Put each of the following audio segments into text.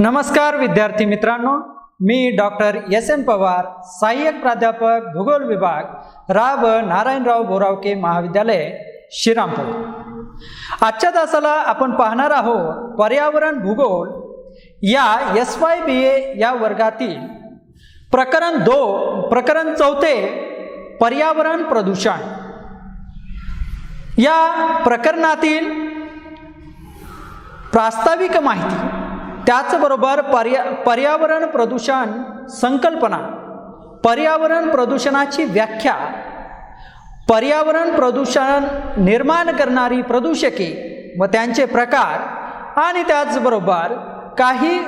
नमस्कार विद्यार्थी मित्रांनो, मी डॉक्टर एस.एन. पवार, सहाय्यक प्राध्यापक भूगोल विभाग, राव नारायणराव बोरावके महाविद्यालय, श्रीरामपूर। आजच्या तासाला आपण पाहणार आहोत पर्यावरण भूगोल या SYBA या वर्गातील प्रकरण 4 पर्यावरण प्रदूषण या प्रकरणातील प्रास्ताविक माहिती, त्याचबरोबर पर्यावरण प्रदूषण संकल्पना, पर्यावरण प्रदूषणाची व्याख्या, पर्यावरण प्रदूषण निर्माण करणारी प्रदूषके व त्यांचे प्रकार आणि त्याचबरोबर काही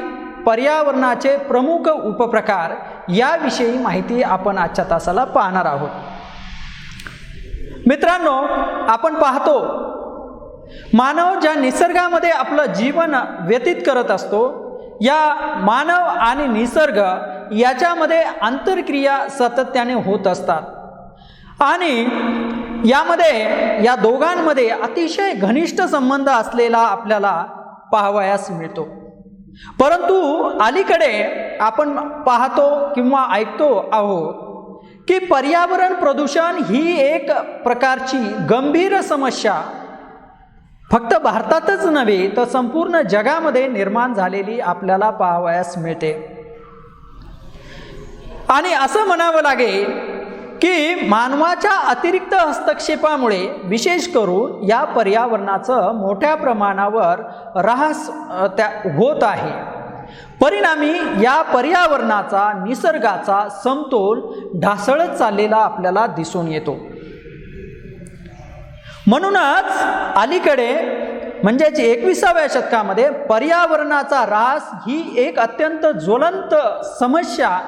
पर्यावरणाचे प्रमुख उपप्रकार याविषयी माहिती आपण आजच्या तासाला पाहणार आहोत। मित्रांनो, आपण पाहतो मानव ज्या निसर्गामध्ये आपलं जीवन व्यतीत करत असतो, या मानव आणि निसर्ग याच्यामध्ये आंतरक्रिया सातत्याने होत असतात आणि या दोघांमध्ये अतिशय घनिष्ठ संबंध असलेला आपल्याला पाहावयास मिळतो। परंतु अलीकडे आपण पाहतो किंवा ऐकतो आहोत की पर्यावरण प्रदूषण ही एक प्रकारची गंभीर समस्या फक्त भारतातच नव्हे तर संपूर्ण जगामध्ये निर्माण झालेली आपल्याला पाहावयास मिळते। आणि असं म्हणावं लागेल की मानवाच्या अतिरिक्त हस्तक्षेपामुळे विशेष करून या पर्यावरणाचं मोठ्या प्रमाणावर ऱ्हास होत आहे। परिणामी या पर्यावरणाचा, निसर्गाचा समतोल ढासळत चाललेला आपल्याला दिसून येतो। म्हणूनच अलीकडे म्हणजेच 21व्या शतकामध्ये पर्यावरणाचा ऱ्हास ही एक अत्यंत ज्वलंत समस्या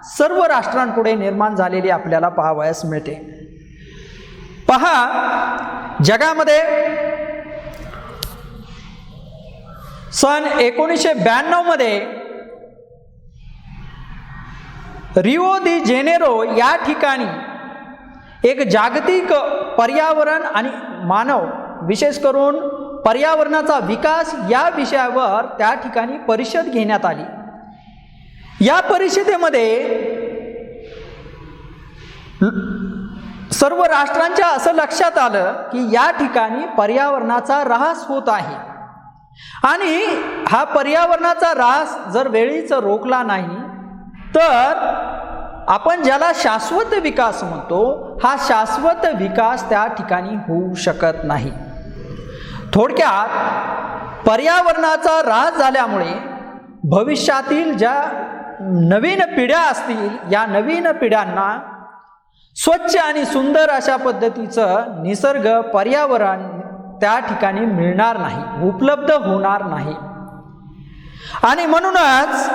सर्व राष्ट्रांपुढे निर्माण झालेली आपल्याला पाहावयास मिळते। पहा, जगामध्ये सन 1992 मध्ये रिओ दी जेनेरो या ठिकाणी एक जागतिक पर्यावरण आणि मानव, विशेष करून पर्यावरणाचा विकास या विषयावर त्या ठिकाणी परिषद घेण्यात आली। या परिषदेमध्ये सर्व राष्ट्रांच्या असं लक्षात आलं की या ठिकाणी पर्यावरणाचा ऱ्हास होत आहे आणि हा पर्यावरणाचा ऱ्हास जर वेळीच रोखला नाही तर आपण ज्याला शाश्वत विकास म्हणतो, हा शाश्वत विकास त्या ठिकाणी होऊ शकत नाही। थोडक्यात पर्यावरणाचा ऱ्हास झाल्यामुळे भविष्यातील ज्या नवीन पिढ्या असतील, या नवीन पिढ्यांना स्वच्छ आणि सुंदर अशा पद्धतीचं निसर्ग पर्यावरण त्या ठिकाणी मिळणार नाही, उपलब्ध होणार नाही। आणि म्हणूनच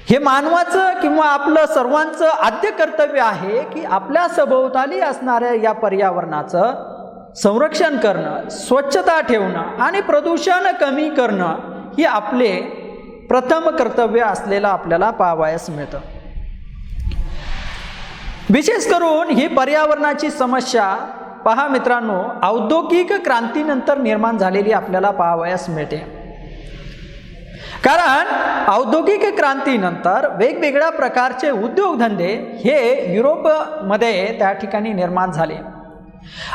हे मानवाचं किंवा आपलं सर्वांचं आद्य कर्तव्य आहे की आपल्या सभोवताली असणाऱ्या या पर्यावरणाचं संरक्षण करणं, स्वच्छता ठेवणं आणि प्रदूषण कमी करणं ही आपले प्रथम कर्तव्य असलेलं आपल्याला पाहावयास मिळतं। विशेष करून ही पर्यावरणाची समस्या पहा मित्रांनो, औद्योगिक क्रांतीनंतर निर्माण झालेली आपल्याला पाहावयास मिळते। कारण औद्योगिक क्रांतीनंतर वेगवेगळ्या प्रकारचे उद्योगधंदे हे युरोपमध्ये त्या ठिकाणी निर्माण झाले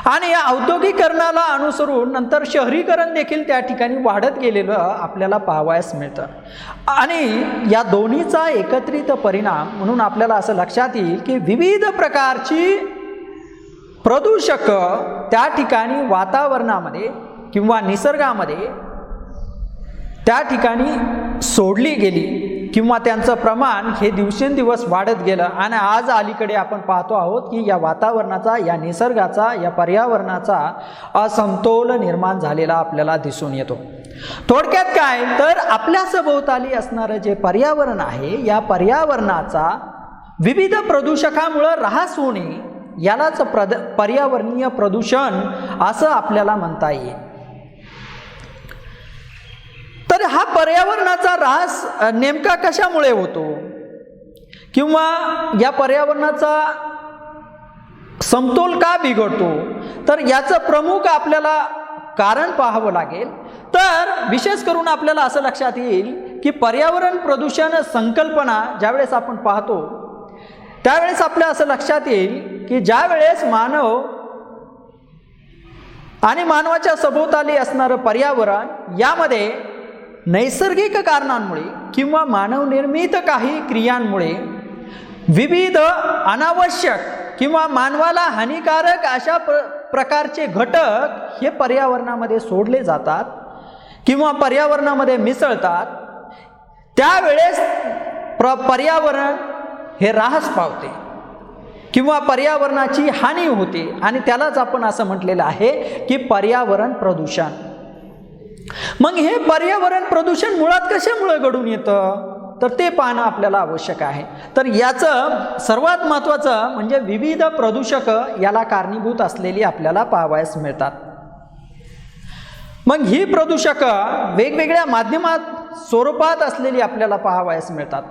आणि या औद्योगिकरणाला अनुसरून नंतर शहरीकरण देखील त्या ठिकाणी वाढत गेलेलं आपल्याला पाहावयास मिळतं। आणि या दोन्हीचा एकत्रित परिणाम म्हणून आपल्याला असं लक्षात येईल की विविध प्रकारची प्रदूषक त्या ठिकाणी वातावरणामध्ये किंवा निसर्गामध्ये त्या ठिकाणी सोडली गेली किंवा त्यांचं प्रमाण हे दिवसेंदिवस वाढत गेलं आणि आज अलीकडे आपण पाहतो आहोत की या वातावरणाचा, या निसर्गाचा, या पर्यावरणाचा असमतोल निर्माण झालेला आपल्याला दिसून येतो। थोडक्यात काय तर आपल्या सभोवताली असणारं जे पर्यावरण आहे, या पर्यावरणाचा विविध प्रदूषकामुळे ऱ्हास होणे यालाच पर्यावरणीय प्रदूषण असं आपल्याला म्हणता येईल। तर हा पर्यावरणाचा ऱ्हास नेमका कशामुळे होतो किंवा या पर्यावरणाचा समतोल का बिघडतो, तर याचं प्रमुख आपल्याला कारण पाहावं लागेल। तर विशेष करून आपल्याला असं लक्षात येईल की पर्यावरण प्रदूषण संकल्पना ज्यावेळेस आपण पाहतो त्यावेळेस आपल्या असं लक्षात येईल की ज्या वेळेस मानव आणि मानवाच्या सभोवताली असणारं पर्यावरण यामध्ये नैसर्गिक कारणांमुळे किंवा मानवनिर्मित काही क्रियांमुळे विविध अनावश्यक किंवा मानवाला हानिकारक अशा प्रकारचे घटक हे पर्यावरणामध्ये सोडले जातात किंवा पर्यावरणामध्ये मिसळतात, त्यावेळेस पर्यावरण हे ऱ्हास पावते किंवा पर्यावरणाची हानी होते आणि त्यालाच आपण असं म्हटलेलं आहे की पर्यावरण प्रदूषण. मग हे पर्यावरण प्रदूषण मुळात कशामुळे घडून येतं तर ते पाहणं आपल्याला आवश्यक आहे. तर याचं सर्वात महत्त्वाचं म्हणजे विविध प्रदूषक याला कारणीभूत असलेली आपल्याला पाहावयास मिळतात. मग ही प्रदूषक वेगवेगळ्या माध्यमात स्वरूपात असलेली आपल्याला पाहावयास मिळतात.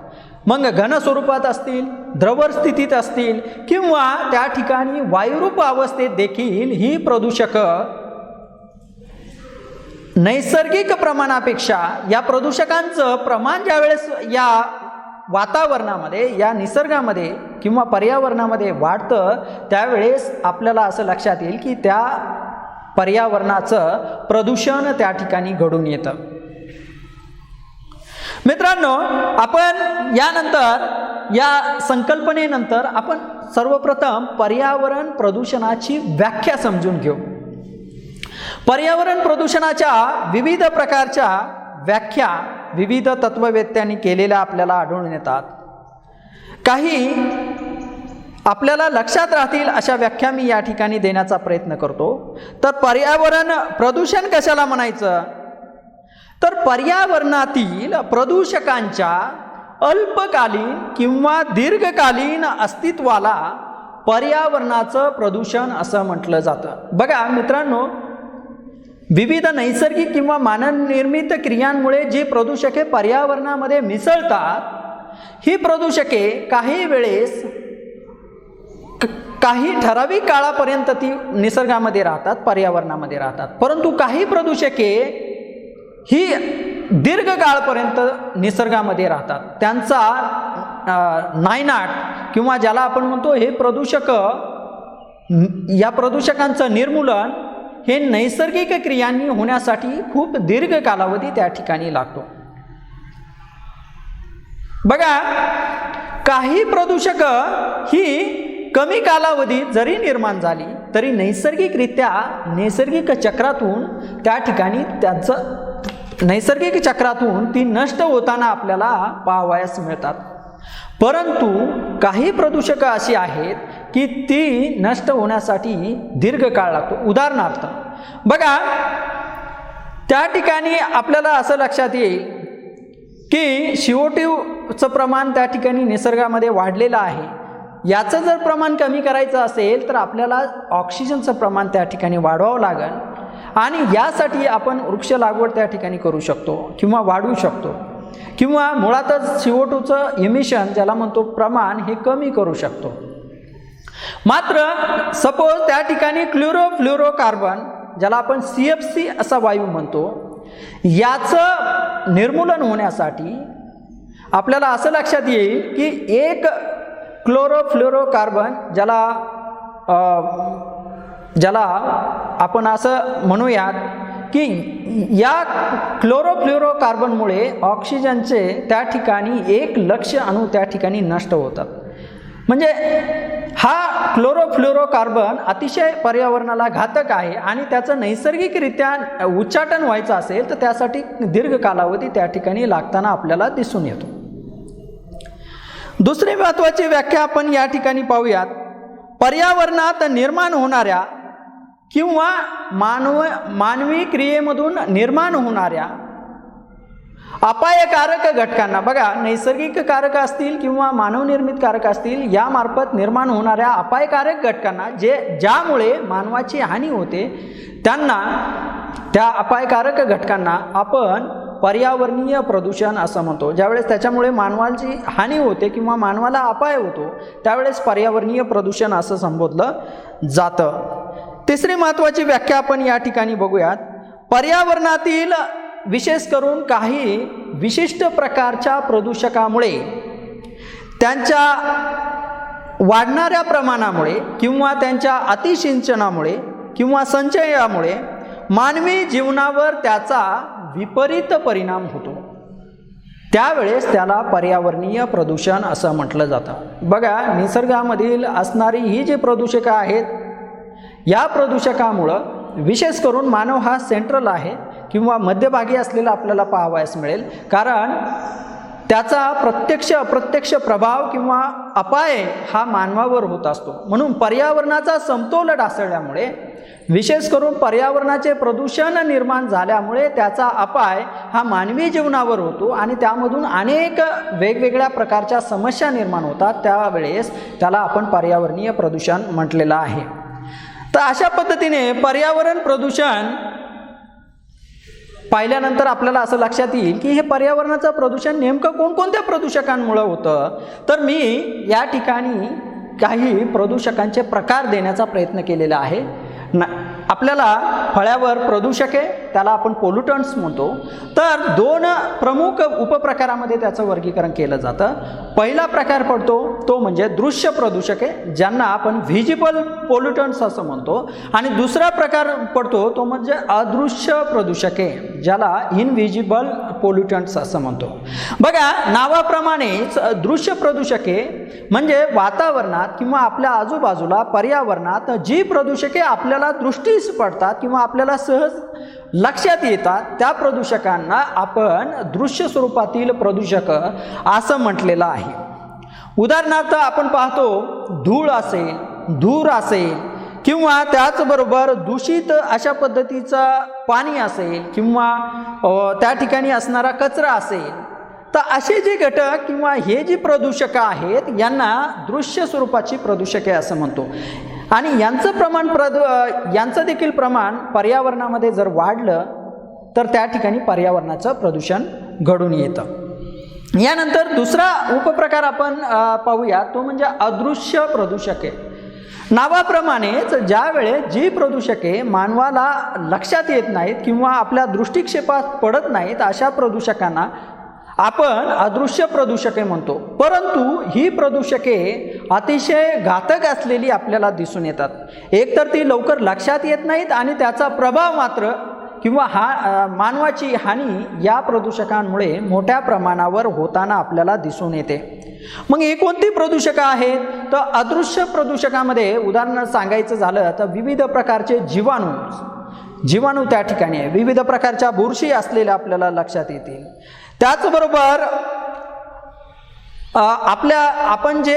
मग घन स्वरूपात असतील, द्रव स्थितीत असतील किंवा त्या ठिकाणी वायुरूप अवस्थेत देखील ही प्रदूषक नैसर्गिक प्रमाणापेक्षा या प्रदूषकांचं प्रमाण ज्यावेळेस या वातावरणामध्ये या निसर्गामध्ये किंवा पर्यावरणामध्ये वाढतं त्यावेळेस आपल्याला असं लक्षात येईल की त्या पर्यावरणाचं प्रदूषण त्या ठिकाणी घडून येतं. मित्रांनो, आपण यानंतर या संकल्पनेनंतर आपण सर्वप्रथम पर्यावरण प्रदूषणाची व्याख्या समजून घेऊ. पर्यावरण प्रदूषणाच्या विविध प्रकारच्या व्याख्या विविध तत्ववेत्यांनी केलेल्या आपल्याला आढळून येतात. काही आपल्याला लक्षात राहतील अशा व्याख्या मी या ठिकाणी देण्याचा प्रयत्न करतो. तर पर्यावरण प्रदूषण कशाला म्हणायचं तर पर्यावरणातील प्रदूषकांच्या अल्पकालीन किंवा दीर्घकालीन अस्तित्वाला पर्यावरणाचं प्रदूषण असं म्हटलं जातं. बघा मित्रांनो, विविध नैसर्गिक किंवा मानवनिर्मित क्रियांमुळे जी प्रदूषके पर्यावरणामध्ये मिसळतात ही प्रदूषके काही वेळेस काही ठराविक काळापर्यंत ती निसर्गामध्ये राहतात, पर्यावरणामध्ये राहतात, परंतु काही प्रदूषके ही दीर्घ काळपर्यंत निसर्गामध्ये राहतात. त्यांचा नायनाट किंवा ज्याला आपण म्हणतो हे प्रदूषक या प्रदूषकांचं निर्मूलन हे नैसर्गिक क्रियांनी होण्यासाठी खूप दीर्घ कालावधी त्या ठिकाणी लागतो. बघा, काही प्रदूषक ही कमी कालावधीत जरी निर्माण झाली तरी नैसर्गिकरित्या नैसर्गिक चक्रातून त्या ठिकाणी त्यांचं नैसर्गिक चक्रातून ती नष्ट होताना आपल्याला पाहावयास मिळतात. परंतु काही प्रदूषक अशी आहेत की ती नष्ट होण्यासाठी दीर्घ काळ लागतो. उदाहरणार्थ बघा, त्या ठिकाणी आपल्याला असं लक्षात येईल की CO2चं प्रमाण त्या ठिकाणी निसर्गामध्ये वाढलेलं आहे. याचं जर प्रमाण कमी करायचं असेल तर आपल्याला ऑक्सिजनचं प्रमाण त्या ठिकाणी वाढवावं लागेल आणि यासाठी आपण वृक्ष लागवड त्या ठिकाणी करू शकतो किंवा वाढवू शकतो किंवा मुळातच CO2चं इमिशन ज्याला म्हणतो प्रमाण हे कमी करू शकतो. मात्र सपोज त्या ठिकाणी क्लोरोफ्लोरोकार्बन ज्याला आपण CFC असा वायू म्हणतो याचं निर्मूलन होण्यासाठी आपल्याला असं लक्षात येईल की एक क्लोरोफ्लोरोकार्बन ज्याला आपण असं म्हणूयात की या क्लोरोफ्लोरोकार्बनमुळे ऑक्सिजनचे त्या ठिकाणी 1,00,000 अणू त्या ठिकाणी नष्ट होतात. म्हणजे हा क्लोरोफ्लोरोकार्बन अतिशय पर्यावरणाला घातक आहे आणि त्याचं नैसर्गिकरित्या उच्चाटन व्हायचं असेल तर त्यासाठी दीर्घ कालावधी त्या ठिकाणी लागताना आपल्याला दिसून येतो. दुसरी महत्त्वाची व्याख्या आपण या ठिकाणी पाहूयात. पर्यावरणात निर्माण होणाऱ्या किंवा मानवी क्रियेमधून निर्माण होणाऱ्या अपायकारक घटकांना, बघा नैसर्गिक कारक असतील किंवा मानवनिर्मित कारक असतील, यामार्फत निर्माण होणाऱ्या अपायकारक घटकांना ज्यामुळे मानवाची हानी होते त्यांना, त्या अपायकारक घटकांना आपण पर्यावरणीय प्रदूषण असं म्हणतो. ज्यावेळेस त्याच्यामुळे मानवाची हानी होते किंवा मानवाला अपाय होतो त्यावेळेस पर्यावरणीय प्रदूषण असं संबोधलं जातं. तिसरी महत्त्वाची व्याख्या आपण या ठिकाणी बघूयात. पर्यावरणातील विशेष करून काही विशिष्ट प्रकारच्या प्रदूषकामुळे, त्यांच्या वाढणाऱ्या प्रमाणामुळे किंवा त्यांच्या अतिसिंचनामुळे किंवा संचयामुळे मानवी जीवनावर त्याचा विपरीत परिणाम होतो, त्यावेळेस त्याला पर्यावरणीय प्रदूषण असं म्हटलं जातं। बघा, निसर्गामधील असणारी ही जी प्रदूषकं आहेत, या प्रदूषकामुळं विशेष करून मानव हा सेंट्रल आहे किंवा मध्यभागी असलेला आपल्याला पाहावयास मिळेल, कारण त्याचा प्रत्यक्ष अप्रत्यक्ष प्रभाव किंवा अपाय हा मानवावर होत असतो। म्हणून पर्यावरणाचा समतोल ढासळल्यामुळे, विशेष करून पर्यावरणाचे प्रदूषण निर्माण झाल्यामुळे त्याचा अपाय हा मानवी जीवनावर होतो आणि त्यामधून अनेक वेगवेगळ्या प्रकारच्या समस्या निर्माण होतात, त्यावेळेस त्याला आपण पर्यावरणीय प्रदूषण म्हटलेलं आहे। तर अशा पद्धतीने पर्यावरण प्रदूषण पाहिल्यानंतर आपल्याला असं लक्षात येईल की हे पर्यावरणाचं प्रदूषण नेमकं कोणकोणत्या प्रदूषकांमुळे होतं। तर मी या ठिकाणी काही प्रदूषकांचे प्रकार देण्याचा प्रयत्न केलेला आहे। आपल्याला फळ्यावर प्रदूषके, त्याला आपण पोल्युटंट्स म्हणतो, तर दोन प्रमुख उपप्रकारामध्ये त्याचं वर्गीकरण केलं जातं। पहिला प्रकार पडतो तो म्हणजे दृश्य प्रदूषके, ज्यांना आपण व्हिजिबल पोल्युटंट्स असं म्हणतो, आणि दुसरा प्रकार पडतो तो म्हणजे अदृश्य प्रदूषके, ज्याला इनव्हिजिबल पोल्युटंट्स असं म्हणतो। बघा, नावाप्रमाणेच दृश्य प्रदूषके म्हणजे वातावरणात किंवा आपल्या आजूबाजूला पर्यावरणात जी प्रदूषके आपल्याला दृष्टीस पडतात किंवा आपल्याला सहज लक्षात येतात, त्या प्रदूषकांना आपण दृश्य स्वरूपातील प्रदूषक असं म्हटलेलं आहे। उदाहरणार्थ आपण पाहतो धूळ असेल, धूर असेल किंवा त्याचबरोबर दूषित अशा प्रपद्धतीचं पाणी असेल किंवा त्या ठिकाणी असणारा कचरा असेल, तर असे जे घटक किंवा हे जी प्रदूषकं आहेत यांना दृश्य स्वरूपाची प्रदूषके असं म्हणतो। आणि यांचं देखील प्रमाण पर्यावरणामध्ये जर वाढलं तर त्या ठिकाणी पर्यावरणाचं प्रदूषण घडून येतं। यानंतर दुसरा उपप्रकार आपण पाहूया, तो म्हणजे अदृश्य प्रदूषके। नावाप्रमाणेच ज्यावेळेस जी प्रदूषके मानवाला लक्षात येत नाहीत किंवा आपल्या दृष्टिक्षेपात पडत नाहीत, अशा प्रदूषकांना आपण अदृश्य प्रदूषके म्हणतो। परंतु ही प्रदूषके अतिशय घातक असलेली आपल्याला दिसून येतात। एकतर ती लवकर लक्षात येत नाहीत आणि त्याचा प्रभाव मात्र किंवा मानवाची हानी या प्रदूषकांमुळे मोठ्या प्रमाणावर होताना आपल्याला दिसून येते। मग हे कोणती प्रदूषकं आहेत? तर अदृश्य प्रदूषकामध्ये उदाहरण सांगायचं झालं तर विविध प्रकारचे जीवाणू त्या ठिकाणी आहे, विविध प्रकारच्या बुरशी असलेल्या आपल्याला लक्षात येतील। त्याचबरोबर आपण जे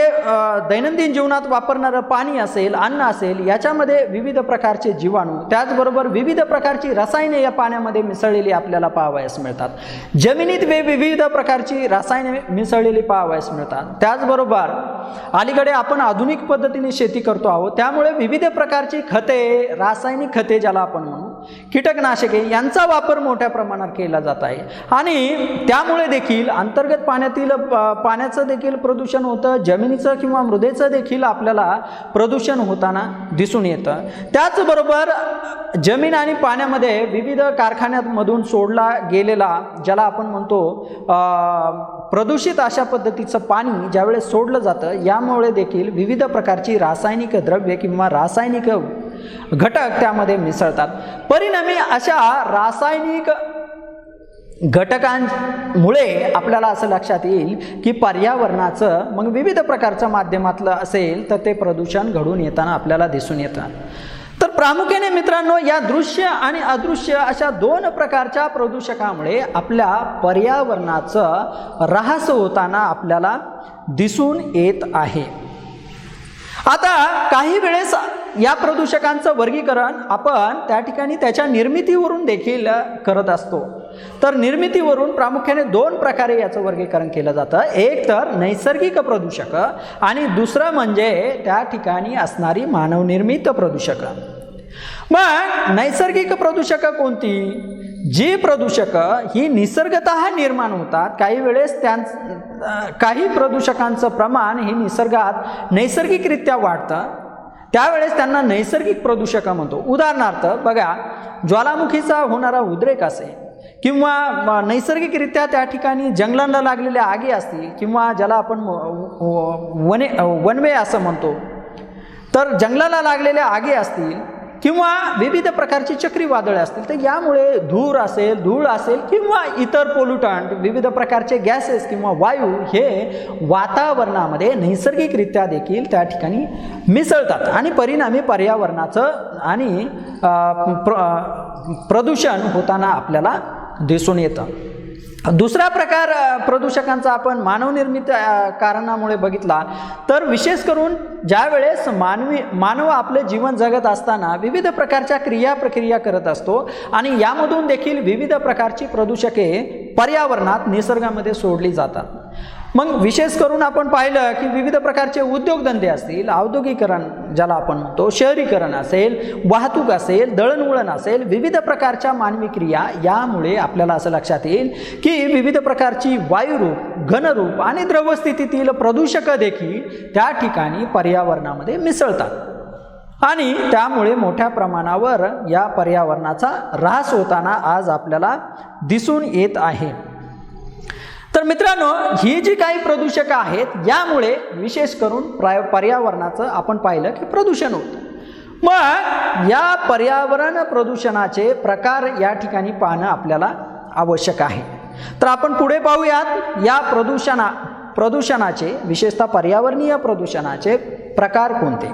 दैनंदिन जीवनात वापरणारं पाणी असेल, अन्न असेल, याच्यामध्ये विविध प्रकारचे जीवाणू, त्याचबरोबर विविध प्रकारची रसायने या पाण्यामध्ये मिसळलेली आपल्याला पाहावयास मिळतात। जमिनीत विविध प्रकारची रसायने मिसळलेली पाहावयास मिळतात। त्याचबरोबर अलीकडे आपण आधुनिक पद्धतीने शेती करतो आहोत, त्यामुळे विविध प्रकारची खते, रासायनिक खते ज्याला आपण म्हणू, कीटकनाशके यांचा वापर मोठ्या प्रमाणात केला जात आहे आणि त्यामुळे देखील अंतर्गत पाण्याचं देखील प्रदूषण होतं, जमिनीचं किंवा मृदेचं देखील आपल्याला प्रदूषण होताना दिसून येतं। त्याचबरोबर जमीन आणि पाण्यामध्ये विविध कारखान्यांमधून सोडला गेलेला, ज्याला आपण म्हणतो प्रदूषित अशा पद्धतीचं पाणी ज्यावेळेस सोडलं जातं, यामुळे देखील विविध प्रकारची रासायनिक द्रव्ये किंवा रासायनिक घटक त्यामध्ये मिसळतात। परिणामी अशा रासायनिक घटकांमुळे आपल्याला असं लक्षात येईल की पर्यावरणाचं मग विविध प्रकारच्या माध्यमातलं असेल तर ते प्रदूषण घडून येताना आपल्याला दिसून येतं। तर प्रामुख्याने मित्रांनो, या दृश्य आणि अदृश्य अशा दोन प्रकारच्या प्रदूषकामुळे आपल्या पर्यावरणाचं ऱ्हास होताना आपल्याला दिसून येत आहे। आता काही वेळेस या प्रदूषकांचं वर्गीकरण आपण त्या ठिकाणी त्याच्या निर्मितीवरून देखील करत असतो। तर निर्मितीवरून प्रामुख्याने दोन प्रकारे याचं वर्गीकरण केलं जातं। एक तर नैसर्गिक प्रदूषक आणि दुसरं म्हणजे त्या ठिकाणी असणारी मानवनिर्मित प्रदूषकं। मग नैसर्गिक प्रदूषकं कोणती? जी प्रदूषकं ही निसर्गतः निर्माण होतात, काही वेळेस काही प्रदूषकांचं प्रमाण हे निसर्गात नैसर्गिकरित्या वाढतं, त्यावेळेस त्यांना नैसर्गिक प्रदूषकं म्हणतो। उदाहरणार्थ बघा, ज्वालामुखीचा होणारा उद्रेक असेल किंवा नैसर्गिकरित्या त्या ठिकाणी जंगलांना लागलेल्या आगी असतील किंवा ज्याला आपण वनवे असं म्हणतो, तर जंगलाला लागलेल्या आगी असतील किंवा विविध प्रकारची चक्रीवादळे असतील, तर यामुळे धूळ असेल किंवा इतर पोल्युटंट विविध प्रकारचे गॅसेस किंवा वायू हे वातावरणामध्ये नैसर्गिकरित्या देखील त्या ठिकाणी मिसळतात आणि परिणामी पर्यावरणाचं आणि प्रदूषण होताना आपल्याला दिसून येतं. दुसरा प्रकार प्रदूषकांचा आपण मानवनिर्मित कारणामुळे बघितला तर विशेष करून ज्या वेळेस मानव आपले जीवन जगत असताना विविध प्रकारच्या प्रक्रिया करत असतो आणि यामधून देखील विविध प्रकारची प्रदूषके पर्यावरणात निसर्गामध्ये सोडली जातात. मग विशेष करून आपण पाहिलं की विविध प्रकारचे उद्योगधंदे असतील, औद्योगिकरण ज्याला आपण म्हणतो, शहरीकरण असेल, वाहतूक असेल, दळणवळण असेल, विविध प्रकारच्या मानवी क्रिया यामुळे आपल्याला असं लक्षात येईल की विविध प्रकारची वायुरूप, घनरूप आणि द्रवस्थितीतील प्रदूषक देखील त्या ठिकाणी पर्यावरणामध्ये मिसळतात आणि त्यामुळे मोठ्या प्रमाणावर या पर्यावरणाचा ऱ्हास होताना आज आपल्याला दिसून येत आहे. तर मित्रांनो, ही जी काही प्रदूषक आहेत यामुळे विशेष करून पर्यावरणाचं आपण पाहिलं की प्रदूषण होतं. मग या पर्यावरण प्रदूषणाचे प्रकार या ठिकाणी पाहणं आपल्याला आवश्यक आहे. तर आपण पुढे पाहूयात या प्रदूषणाचे विशेषतः पर्यावरणीय प्रदूषणाचे प्रकार कोणते.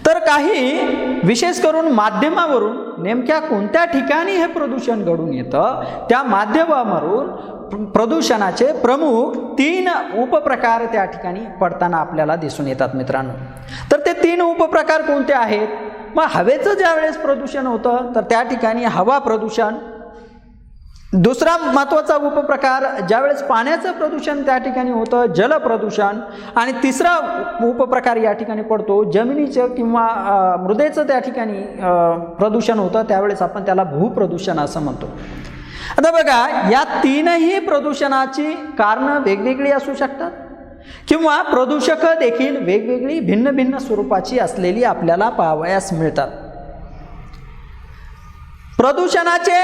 तर काही विशेष करून माध्यमावरून नेमक्या कोणत्या ठिकाणी हे प्रदूषण घडून येतं त्या माध्यमावरून प्रदूषणाचे प्रमुख 3 उपप्रकार त्या ठिकाणी पडताना आपल्याला दिसून येतात मित्रांनो. तर ते 3 उपप्रकार कोणते आहेत? मग हवेचं ज्या वेळेस प्रदूषण होतं तर त्या ठिकाणी हवा प्रदूषण. दुसरा महत्त्वाचा उपप्रकार ज्यावेळेस पाण्याचं प्रदूषण त्या ठिकाणी होतं, जलप्रदूषण. आणि तिसरा उपप्रकार या ठिकाणी पडतो जमिनीचं किंवा मृदेचं त्या ठिकाणी प्रदूषण होतं, त्यावेळेस आपण त्याला भूप्रदूषण असं म्हणतो. आता बघा, या 3ही प्रदूषणाची कारणं वेगवेगळी असू शकतात किंवा प्रदूषक देखील वेगवेगळी भिन्न भिन्न स्वरूपाची असलेली आपल्याला पाहावयास मिळतात. प्रदूषणाचे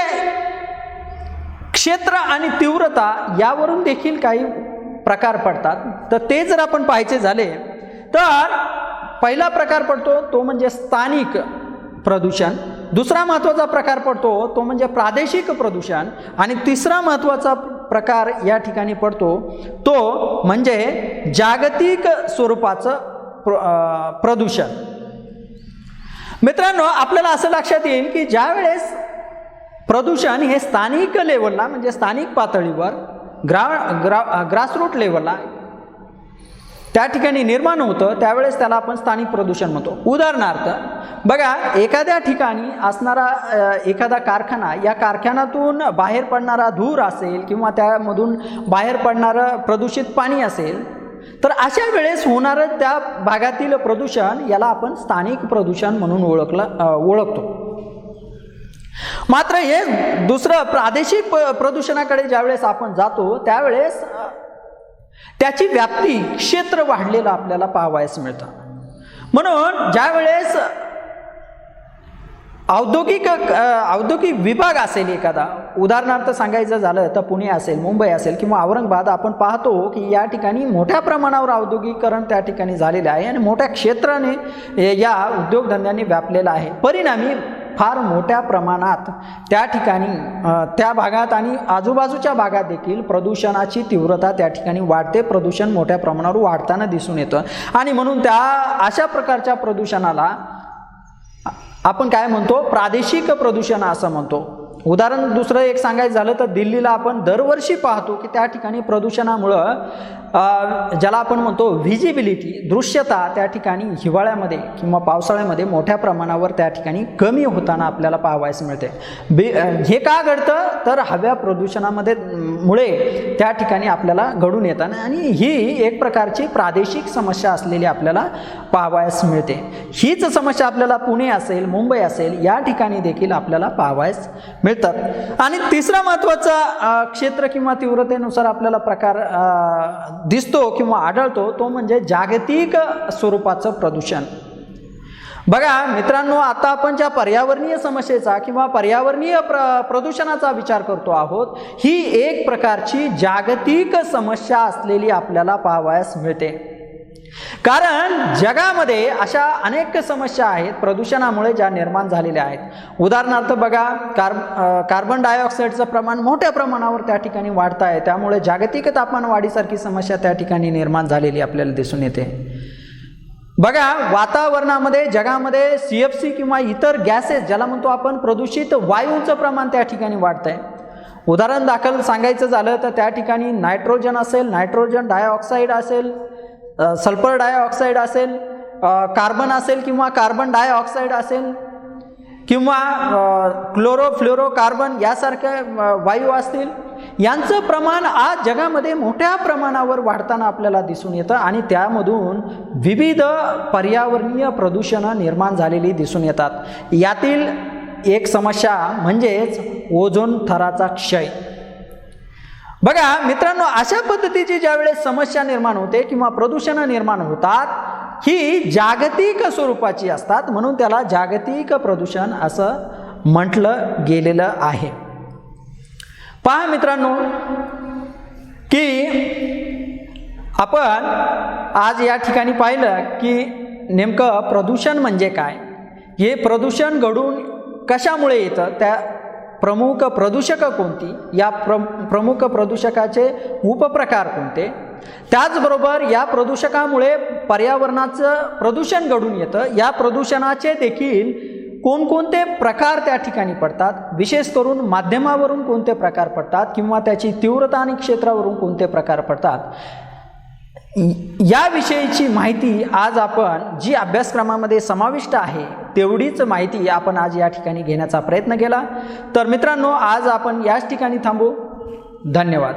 क्षेत्र आणि तीव्रता यावरून देखील काही प्रकार पडतात. तर ते जर आपण पाहायचे झाले तर पहिला प्रकार पडतो तो म्हणजे स्थानिक प्रदूषण. दुसरा महत्त्वाचा प्रकार पडतो तो म्हणजे प्रादेशिक प्रदूषण. आणि तिसरा महत्त्वाचा प्रकार या ठिकाणी पडतो तो म्हणजे जागतिक स्वरूपाचं प्रदूषण. मित्रांनो, आपल्याला असं लक्षात येईल की ज्या वेळेस प्रदूषण हे स्थानिक लेवलला म्हणजे स्थानिक पातळीवर ग्रासरूट लेवलला त्या ठिकाणी निर्माण होतं त्यावेळेस त्याला आपण स्थानिक प्रदूषण म्हणतो. उदाहरणार्थ बघा, एखाद्या ठिकाणी असणारा एखादा कारखाना, या कारखान्यातून बाहेर पडणारा धूर असेल किंवा त्यामधून बाहेर पडणारं प्रदूषित पाणी असेल तर अशा वेळेस होणारं त्या भागातील प्रदूषण याला आपण स्थानिक प्रदूषण म्हणून ओळखतो. मात्र हे दुसरं प्रादेशिक प्रदूषणाकडे ज्यावेळेस आपण जातो त्यावेळेस त्याची व्याप्ती, क्षेत्र वाढलेलं आपल्याला पाहावयास मिळतं. म्हणून ज्यावेळेस औद्योगिक विभाग असेल एखादा, उदाहरणार्थ सांगायचं झालं तर पुणे असेल, मुंबई असेल किंवा औरंगाबाद, आपण पाहतो की या ठिकाणी मोठ्या प्रमाणावर औद्योगिकरण त्या ठिकाणी झालेलं आहे आणि मोठ्या क्षेत्राने या उद्योगधंद्यांनी व्यापलेलं आहे. परिणामी फार मोठ्या प्रमाणात त्या ठिकाणी त्या भागात आणि आजूबाजूच्या भागात देखील प्रदूषणाची तीव्रता त्या ठिकाणी वाढते. प्रदूषण मोठ्या प्रमाणावर वाढताना दिसून येतं आणि म्हणून त्या अशा प्रकारच्या प्रदूषणाला आपण काय म्हणतो, प्रादेशिक प्रदूषण असं म्हणतो. उदाहरण दुसरं एक सांगायचं झालं तर दिल्लीला आपण दरवर्षी पाहतो की त्या ठिकाणी प्रदूषणामुळं ज्याला आपण म्हणतो व्हिजिबिलिटी, दृश्यता त्या ठिकाणी हिवाळ्यामध्ये किंवा पावसाळ्यामध्ये मोठ्या प्रमाणावर त्या ठिकाणी कमी होताना आपल्याला पाहावयास मिळते. हे का घडतं तर हव्या प्रदूषणामध्ये मुळे त्या ठिकाणी आपल्याला घडून येतात आणि ही एक प्रकारची प्रादेशिक समस्या असलेली आपल्याला पाहावयास मिळते. हीच समस्या आपल्याला पुणे असेल, मुंबई असेल या ठिकाणी देखील आपल्याला पाहावयास मिळतात. आणि तिसरा महत्त्वाचा क्षेत्र किंवा तीव्रतेनुसार आपल्याला प्रकार दिसतो किंवा आढळतो तो म्हणजे जागतिक स्वरूपाचं प्रदूषण. बघा मित्रांनो, आता आपण ज्या पर्यावरणीय समस्येचा किंवा पर्यावरणीय प्रदूषणाचा विचार करतो आहोत, ही एक प्रकारची जागतिक समस्या असलेली आपल्याला पाहावयास मिळते. कारण जगामध्ये अशा अनेक समस्या आहेत प्रदूषणामुळे ज्या निर्माण झालेल्या आहेत. उदाहरणार्थ बघा, कार्बन डायऑक्साईडचं प्रमाण मोठ्या प्रमाणावर त्या ठिकाणी वाढत आहे, त्यामुळे जागतिक तापमान वाढीसारखी समस्या त्या ठिकाणी निर्माण झालेली आपल्याला दिसून येते. बघा, वातावरणामध्ये जगामध्ये CFC किंवा इतर गॅसेस ज्याला म्हणतो आपण प्रदूषित वायूंचं प्रमाण त्या ठिकाणी वाढत आहे. उदाहरण दाखल सांगायचं झालं तर त्या ठिकाणी नायट्रोजन असेल, नायट्रोजन डायऑक्साईड असेल, सल्फर डायऑक्साईड असेल, कार्बन असेल किंवा कार्बन डायऑक्साईड असेल किंवा क्लोरोफ्लोरोकार्बन यासारख्या वायू असतील, यांचं प्रमाण आज जगामध्ये मोठ्या प्रमाणावर वाढताना आपल्याला दिसून येतं आणि त्यामधून विविध पर्यावरणीय प्रदूषणं निर्माण झालेली दिसून येतात. यातील एक समस्या म्हणजेच ओझोन थराचा क्षय. बघा मित्रांनो, अशा पद्धतीची ज्यावेळेस समस्या निर्माण होते किंवा प्रदूषण निर्माण होतात, ही जागतिक स्वरूपाची असतात, म्हणून त्याला जागतिक प्रदूषण असं म्हटलं गेलेलं आहे. पहा मित्रांनो की आपण आज या ठिकाणी पाहिलं की नेमकं प्रदूषण म्हणजे काय, हे प्रदूषण घडून कशामुळे येतं, त्या प्रमुख प्रदूषक कोणती, या प्रमुख प्रदूषकाचे उपप्रकार कोणते, त्याचबरोबर या प्रदूषकामुळे पर्यावरणाचं प्रदूषण घडून येतं, या प्रदूषणाचे देखील कोणकोणते प्रकार त्या ठिकाणी पडतात, विशेष करून माध्यमावरून कोणते प्रकार पडतात किंवा त्याची तीव्रता आणि क्षेत्रावरून कोणते प्रकार पडतात, याविषयीची माहिती आज आपण जी अभ्यासक्रमामध्ये समाविष्ट आहे तेवढीच माहिती आपण आज या ठिकाणी घेण्याचा प्रयत्न केला. तर मित्रांनो, आज आपण याच ठिकाणी थांबू. धन्यवाद.